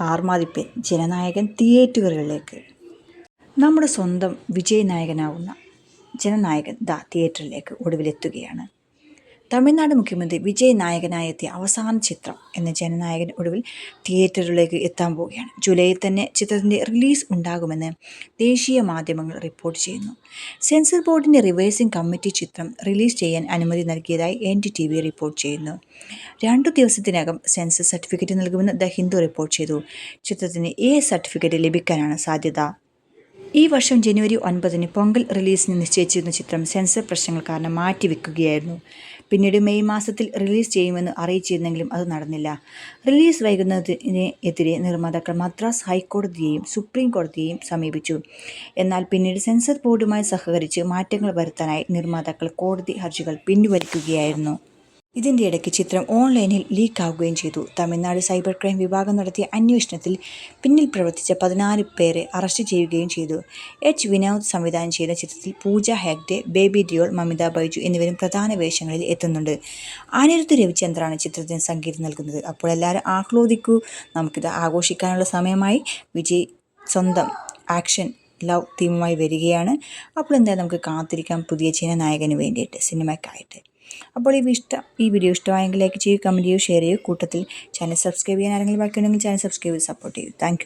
ആർമാദിപ്പിൻ ജനനായകൻ തിയേറ്ററുകളിലേക്ക്. നമ്മുടെ സ്വന്തം വിജയ് നായകനാവുന്ന ജനനായകൻ തിയേറ്ററിലേക്ക് ഒടുവിലെത്തുകയാണ്. തമിഴ്നാട് മുഖ്യമന്ത്രി വിജയ് നായകനായി എത്തിയ അവസാന ചിത്രം എന്ന ജനനായകൻ ഒടുവിൽ തിയേറ്ററിലേക്ക് എത്താൻ പോവുകയാണ്. ജൂലൈയിൽ തന്നെ ചിത്രത്തിൻ്റെ റിലീസ് ഉണ്ടാകുമെന്ന് ദേശീയ മാധ്യമങ്ങൾ റിപ്പോർട്ട് ചെയ്യുന്നു. സെൻസർ ബോർഡിൻ്റെ റിവേഴ്സിംഗ് കമ്മിറ്റി ചിത്രം റിലീസ് ചെയ്യാൻ അനുമതി നൽകിയതായി NDTV റിപ്പോർട്ട് ചെയ്യുന്നു. 2 ദിവസത്തിനകം സെൻസർ സർട്ടിഫിക്കറ്റ് നൽകുമെന്ന് ദ ഹിന്ദു റിപ്പോർട്ട് ചെയ്തു. ചിത്രത്തിന് A സർട്ടിഫിക്കറ്റ് ലഭിക്കാനാണ് സാധ്യത. ഈ വർഷം ജനുവരി 9 പൊങ്കൽ റിലീസിന് നിശ്ചയിച്ചിരുന്ന ചിത്രം സെൻസർ പ്രശ്നങ്ങൾ കാരണം മാറ്റിവെക്കുകയായിരുന്നു. പിന്നീട് മെയ് മാസത്തിൽ റിലീസ് ചെയ്യുമെന്ന് അറിയിച്ചിരുന്നെങ്കിലും അത് നടന്നില്ല. റിലീസ് വൈകുന്നതിനെതിരെ നിർമ്മാതാക്കൾ മദ്രാസ് ഹൈക്കോടതിയെയും സുപ്രീം കോടതിയെയും സമീപിച്ചു. എന്നാൽ പിന്നീട് സെൻസർ ബോർഡുമായി സഹകരിച്ച് മാറ്റങ്ങൾ വരുത്താനായി നിർമ്മാതാക്കൾ കോടതി ഹർജികൾ പിൻവലിക്കുകയായിരുന്നു. ഇതിൻ്റെ ഇടയ്ക്ക് ചിത്രം ഓൺലൈനിൽ ലീക്കാവുകയും ചെയ്തു. തമിഴ്നാട് സൈബർ ക്രൈം വിഭാഗം നടത്തിയ അന്വേഷണത്തിൽ പിന്നിൽ പ്രവർത്തിച്ച 14 പേരെ അറസ്റ്റ് ചെയ്യുകയും ചെയ്തു. വിനോദ് സംവിധാനം ചെയ്ത ചിത്രത്തിൽ പൂജ ഹെഗ്ഡെ, ബേബി ഡിയോൾ, മമിത ബൈജു എന്നിവരും പ്രധാന വേഷങ്ങളിൽ എത്തുന്നുണ്ട്. അനിരുദ്ധ് രവിചന്ദ്രാണ് ചിത്രത്തിന് സംഗീതം നൽകുന്നത്. അപ്പോൾ എല്ലാവരും ആഹ്ലാദിക്കൂ, നമുക്കിത് ആഘോഷിക്കാനുള്ള സമയമായി. വിജയ് സ്വന്തം ആക്ഷൻ ലവ് തീമുമായി വരികയാണ്. അപ്പോൾ എന്തായാലും നമുക്ക് കാത്തിരിക്കാം പുതിയ ജനനായകന് വേണ്ടിയിട്ട്, സിനിമയ്ക്കായിട്ട്. അപ്പോൾ ഈ വീഡിയോ ഇഷ്ടമായെങ്കിൽ ലൈക്ക് ചെയ്യൂ, കമൻറ്റ് ചെയ്യൂ, ഷെയർ ചെയ്യൂ. കൂട്ടത്തിൽ ചാനൽ സബ്സ്ക്രൈബ് ചെയ്യാൻ ആരെങ്കിലും ബാക്കിയുണ്ടെങ്കിൽ ചാനൽ സബ്സ്ക്രൈബ് ചെയ്ത് സപ്പോർട്ട് ചെയ്യൂ. താങ്ക്